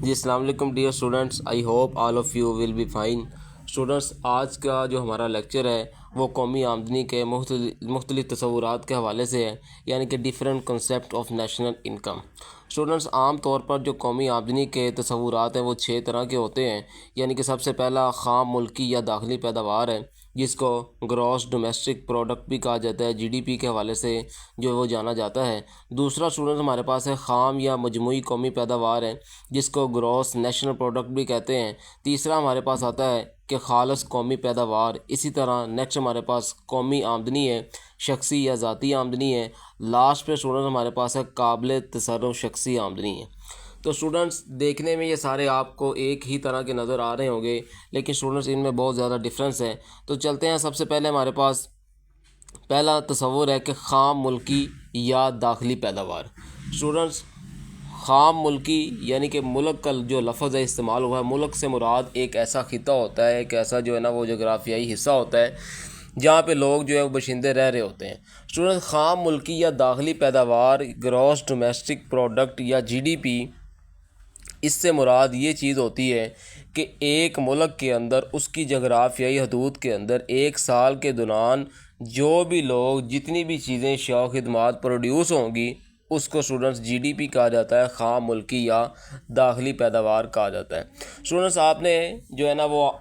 जी अस्सलाम वालेकुम dear students, I hope all of you will be fine. Students, आज का जो हमारा लेक्चर है वो कौमी आमदनी के मुख्तलिफ़ तसव्वुरात के हवाले से है, यानी कि different concept of national income. Students, आम तौर पर जो कौमी आमदनी के तसव्वुरात हैं वो 6 तरह के होते हैं। यानी कि सबसे पहला ख़ाम मुल्की या दाखिली पैदावार है, जिसको ग्रॉस डोमेस्टिक प्रोडक्ट भी कहा जाता है, जीडीपी के हवाले से जो वो जाना जाता है। दूसरा स्टूडेंट हमारे पास है ख़ाम या मजमूई कौमी पैदावार है, जिसको ग्रॉस नेशनल प्रोडक्ट भी कहते हैं। तीसरा हमारे पास आता है कि खालस कौमी पैदावार। इसी तरह नेक्स्ट हमारे पास कौमी आमदनी है, शख्सी या ज़ाती आमदनी है। लास्ट पे स्टूडेंट हमारे पास है काबिल तसर्रुफ़ शख्सी आमदनी है। तो स्टूडेंट्स, देखने में ये सारे आपको एक ही तरह के नज़र आ रहे होंगे, लेकिन स्टूडेंट्स इनमें बहुत ज़्यादा डिफरेंस है। तो चलते हैं, सबसे पहले हमारे पास पहला तसव्वुर है कि ख़ाम मुल्की या दाखिली पैदावार। स्टूडेंट्स, ख़ाम मुल्की यानी कि मुल्क का जो लफ्ज़ है इस्तेमाल हुआ है, मुल्क से मुराद एक ऐसा खिता होता है, एक ऐसा जो है ना वो जोग्राफियाई हिस्सा होता है जहाँ पे लोग जो है वो बशिंदे रह रहे होते हैं। स्टूडेंट, ख़ाम मुल्की या दाखिली पैदावार ग्रॉस डोमेस्टिक प्रोडक्ट या जीडीपी, इससे मुराद ये चीज़ होती है कि एक मुल्क के अंदर उसकी जगराफियाई हदूद के अंदर एक साल के दौरान जो भी लोग जितनी भी चीज़ें अशिया खिदमात प्रोड्यूस होंगी उसको स्टूडेंट्स जीडीपी कहा जाता है, ख़ाम मुल्की या दाखिली पैदावार कहा जाता है। स्टूडेंट्स, आपने जो है ना वो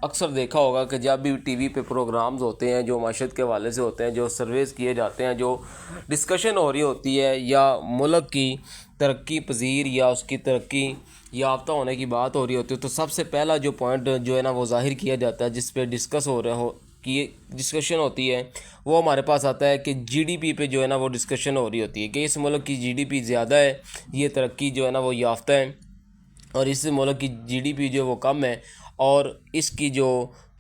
अक्सर देखा होगा कि जब भी टीवी पे प्रोग्राम्स होते हैं जो माशरत के हवाले से होते हैं, जो सर्वेस किए जाते हैं, जो डिस्कशन हो रही होती है या मुल्क की तरक्की पजीर या उसकी तरक्की याफ्ता होने की बात हो रही होती है, तो सबसे पहला जो पॉइंट जो है ना वो ज़ाहिर किया जाता है, जिस पे डिस्कस हो रहा हो कि डिस्कशन होती है, वो हमारे पास आता है कि जीडीपी पे जो है ना वो डिस्कशन हो रही होती है कि इस मुल्क की जीडीपी ज़्यादा है, ये तरक्की जो है ना वो याफ्ता है, और इस मुल्क की जीडीपी जो वो कम है और इसकी जो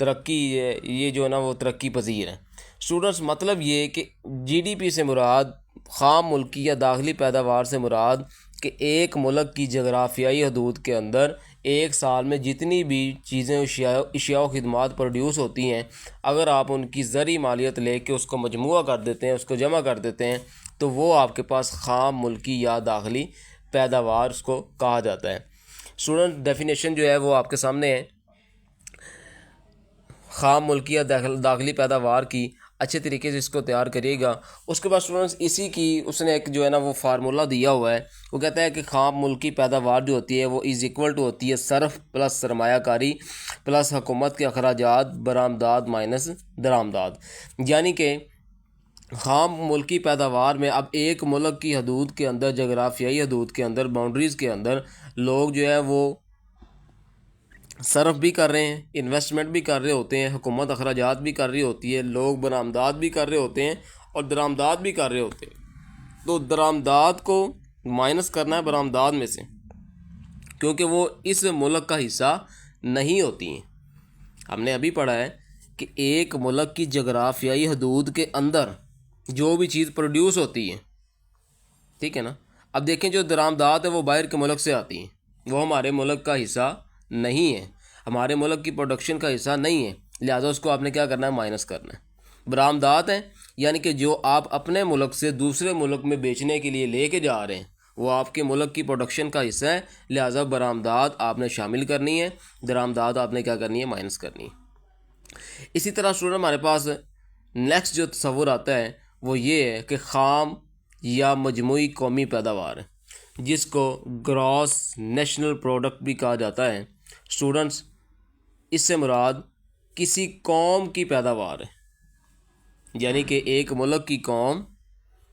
तरक्की है ये जो है ना वो तरक्की पजीर है। स्टूडेंट्स, मतलब ये कि जीडीपी से मुराद, ख़ाम मुल्की या दाखिली पैदावार से मुराद कि एक मुल्क की जगराफियाई हदूद के अंदर एक साल में जितनी भी चीज़ें अशिया व खिदमात प्रोड्यूस होती हैं, अगर आप उनकी ज़री मालियत लेके उसको मजमुआ कर देते हैं, उसको जमा कर देते हैं, तो वो आपके पास ख़ाम मुल्की या दाखिली पैदावार उसको कहा जाता है। स्टूडेंट, डेफिनेशन जो है वो आपके सामने है ख़ाम मुल्की या दाखिली पैदावार की। अच्छे तरीके से इसको तैयार करिएगा। उसके बाद स्टूडेंट्स, इसी की उसने एक जो है ना वो फार्मूला दिया हुआ है। वो कहता है कि ख़ाम मुल्की पैदावार जो होती है वो इज़ इक्वल टू होती है सरफ प्लस सरमायाकारी प्लस हुकूमत के अखराजात बरामदाद माइनस दरामदाद। यानी कि ख़ाम मुल्की पैदावार में अब एक मुल्क की हदूद के अंदर, जगराफियाई हदूद के अंदर, बाउंड्रीज़ के अंदर लोग जो है वो सर्फ भी कर रहे हैं, इन्वेस्टमेंट भी कर रहे होते हैं, हुकूमत अखराजात भी कर रही होती है, लोग बरामदात भी कर रहे होते हैं और दरामदात भी कर रहे होते हैं। तो दरामदात को माइनस करना है बरामदात में से, क्योंकि वो इस मुल्क का हिस्सा नहीं होती हैं। हमने अभी पढ़ा है कि एक मुल्क की जगराफियाई हदूद के अंदर जो भी चीज़ प्रोड्यूस होती है, ठीक है ना। अब देखें, जो दरामदात है वो बाहर के मुल्क से आती हैं, वो हमारे मुल्क का हिस्सा नहीं है, हमारे मुल्क की प्रोडक्शन का हिस्सा नहीं है, लिहाजा उसको आपने क्या करना है, माइनस करना है। बरामदात है यानी कि जो आप अपने मुल्क से दूसरे मुल्क में बेचने के लिए लेके जा रहे हैं वो आपके मुल्क की प्रोडक्शन का हिस्सा है, लिहाजा बरामदात आपने शामिल करनी है, दरामदात आपने क्या करनी है, माइनस करनी है। इसी तरह स्टूडेंट, हमारे पास नेक्स्ट जो तस्वुर आता है वो ये है कि ख़ाम या मजमूई कौमी पैदावार, जिसको ग्रॉस नेशनल प्रोडक्ट भी कहा जाता है। स्टूडेंट्स, इससे मुराद किसी कौम की पैदावार है, यानी कि एक मुल्क की कौम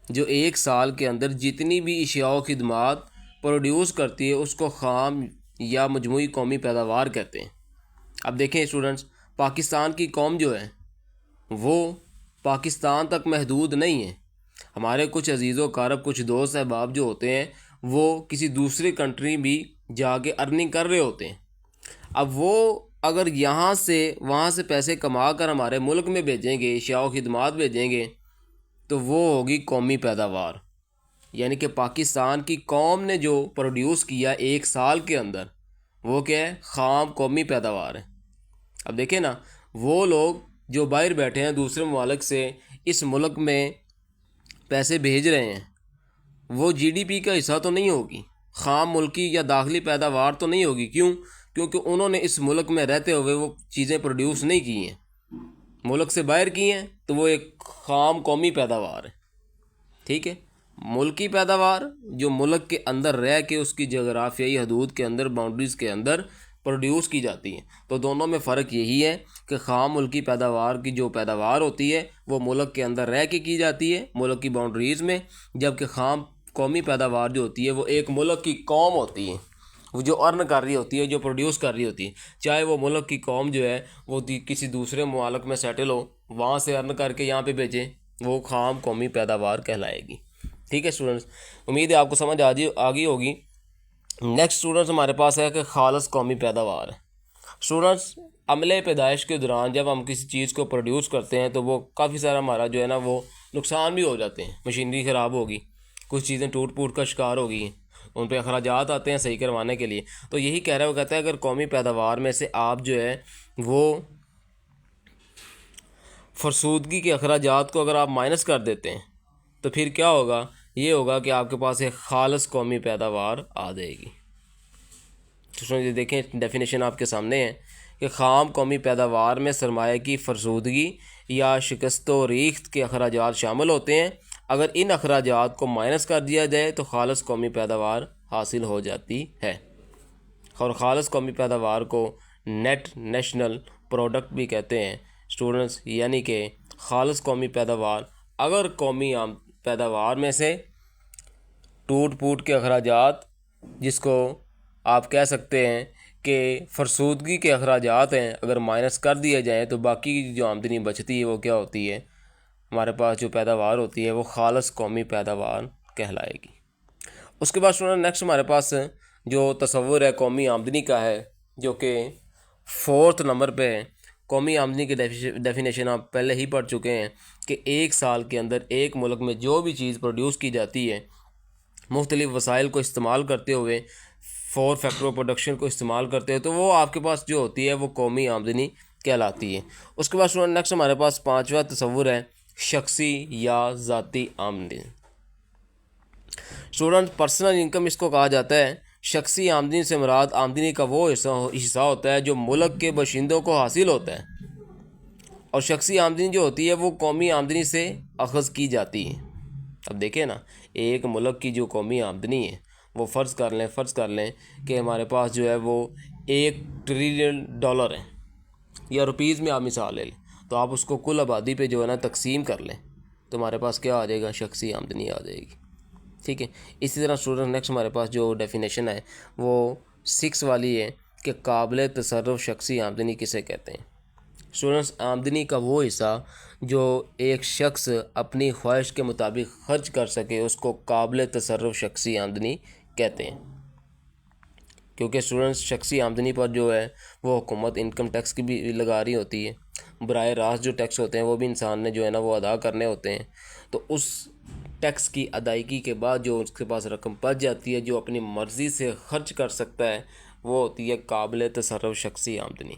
जो एक साल के अंदर जितनी भी अशिया व खिदमात प्रोड्यूस करती है उसको ख़ाम या मजमूई कौमी पैदावार कहते हैं। अब देखें स्टूडेंट्स, पाकिस्तान की कौम जो है वो पाकिस्तान तक महदूद नहीं है। हमारे कुछ अजीज़ों कारब, कुछ दोस्त अहबाब जो होते हैं वो किसी दूसरी कंट्री भी जाके अर्निंग कर रहे होते हैं। अब वो अगर यहाँ से वहाँ से पैसे कमा कर हमारे मुल्क में भेजेंगे, अशिया व खिदमात भेजेंगे, तो वो होगी कौमी पैदावार। यानी कि पाकिस्तान की कौम ने जो प्रोड्यूस किया एक साल के अंदर वो क्या है, ख़ाम कौमी पैदावार है। अब देखें ना, वो लोग जो बाहर बैठे हैं दूसरे ममालिक से इस मुल्क में पैसे भेज रहे हैं, वो जीडीपी का हिस्सा तो नहीं होगी, ख़ाम मुल्की या दाखिली पैदावार तो नहीं होगी। क्यों? क्योंकि उन्होंने इस मुल्क में रहते हुए वो चीज़ें प्रोड्यूस नहीं की हैं, मुल्क से बाहर की हैं, तो वो एक ख़ाम कौमी पैदावार है। ठीक है, मुल्की पैदावार जो मुल्क के अंदर रह के उसकी जगराफियाई हदूद के अंदर, बाउंड्रीज़ के अंदर प्रोड्यूस की जाती है। तो दोनों में फ़र्क यही है कि ख़ाम मुल्की पैदावार की जो पैदावार होती है वो मुल्क के अंदर रह के की जाती है, मुल्क की बाउंड्रीज़ में, जबकि ख़ाम कौमी पैदावार जो होती है वो एक मुल्क की कौम होती है, वो जो अर्न कर रही होती है, जो प्रोड्यूस कर रही होती है। चाहे वो मुल्क की कौम जो है वो किसी दूसरे मुल्क में सेटल हो, वहाँ से अर्न करके यहाँ पे भेजे, वो ख़ाम कौमी पैदावार कहलाएगी। ठीक है स्टूडेंट्स, उम्मीद है आपको समझ आ गई होगी। नेक्स्ट स्टूडेंट्स हमारे पास है कि खालस कौमी पैदावार है। स्टूडेंट्स, अमले पैदाइश के दौरान जब हम किसी चीज़ को प्रोड्यूस करते हैं तो वो काफ़ी सारा हमारा जो है ना वो नुकसान भी हो जाते हैं। मशीनरी ख़राब होगी, कुछ चीज़ें टूट फूट का शिकार होगी, उन पर अखराजात आते हैं सही करवाने के लिए। तो यही कह रहा है, वो कहता है अगर कौमी पैदावार में से आप जो है वो फरसूदगी के अखराजात को अगर आप माइनस कर देते हैं तो फिर क्या होगा? ये होगा कि आपके पास एक खालस कौमी पैदावार आ जाएगी। तो ये देखें, डेफिनेशन आपके सामने है कि ख़ाम कौमी पैदावार में सरमाए की फरसूदगी या शिकस्तो रीख्त के अखराजात शामिल होते हैं। अगर इन अखराजात को माइनस कर दिया जाए तो खालस कौमी पैदावार हासिल हो जाती है। और ख़ालस कौमी पैदावार को नेट नेशनल प्रोडक्ट भी कहते हैं स्टूडेंट्स। यानी कि ख़ालस कौमी पैदावार, अगर कौमी पैदावार में से टूट फूट के अखराजात, जिसको आप कह सकते हैं कि फरसूदगी के अखराजात हैं, अगर माइनस कर दिए जाएँ तो बाकी जो आमदनी बचती है वो क्या होती है? हमारे पास जो पैदावार होती है वो खालस कौमी पैदावार कहलाएगी। उसके बाद स्टूडेंट नेक्स्ट हमारे पास जो तसव्वुर है कौमी आमदनी का है, जो कि 4th नंबर पे है। कौमी आमदनी की डेफिनेशन आप पहले ही पढ़ चुके हैं कि एक साल के अंदर एक मुल्क में जो भी चीज़ प्रोड्यूस की जाती है मुख्तलिफ़ वसाइल को इस्तेमाल करते हुए, 4 फैक्टर ऑफ प्रोडक्शन को इस्तेमाल करते हैं, तो वो आपके पास जो होती है वो कौमी आमदनी कहलाती है। उसके बाद स्टूडेंट नेक्स्ट हमारे पास 5वां तसव्वुर है शख्सी या ज़ाती आमदनी। स्टूडेंट, पर्सनल इनकम इसको कहा जाता है। शख्सी आमदनी से मुराद आमदनी का वो हिस्सा होता है जो मुल्क के बाशिंदों को हासिल होता है, और शख्सी आमदनी जो होती है वो कौमी आमदनी से अखज़ की जाती है। अब देखिए ना, एक मुल्क की जो कौमी आमदनी है वो फ़र्ज़ कर लें कि हमारे पास जो है वो $1 ट्रिलियन है, या रुपीज़ में आप मिसाल ले लें, तो आप उसको कुल आबादी पे जो है ना तकसीम कर लें तो हमारे पास क्या आ जाएगा? शख्सी आमदनी आ जाएगी। ठीक है, इसी तरह स्टूडेंट नेक्स्ट हमारे पास जो डेफिनेशन है वो 6 वाली है कि काबिल तसर्रुफ़ शख्सी आमदनी किसे कहते हैं। स्टूडेंट्स, आमदनी का वो हिस्सा जो एक शख्स अपनी ख्वाहिश के मुताबिक खर्च कर सके उसको काबिल तसर्रुफ़ शख्सी आमदनी कहते हैं। क्योंकि स्टूडेंट्स, शख्सी आमदनी पर जो है वो हुकूमत इनकम टैक्स की भी लगा रही होती है, बराह रास्त जो टैक्स होते हैं वो भी इंसान ने जो है ना वो अदा करने होते हैं। तो उस टैक्स की अदायगी के बाद जो उसके पास रकम बच जाती है, जो अपनी मर्ज़ी से खर्च कर सकता है, वो होती है काबिल तसर्रुफ़ शख्सी आमदनी।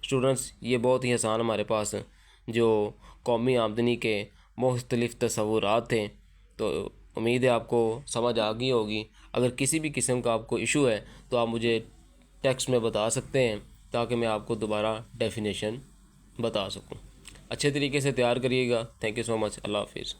स्टूडेंट्स, ये बहुत ही आसान हमारे पास जो कौमी आमदनी के मुख्तलिफ़ तसव्वुरात थे। तो उम्मीद है आपको समझ आ गई होगी। अगर किसी भी किस्म का आपको इशू है तो आप मुझे टेक्स्ट में बता सकते हैं ताकि मैं आपको दोबारा डेफिनेशन बता सकूं। अच्छे तरीके से तैयार करिएगा। Thank you so much. अल्लाह हाफिज़।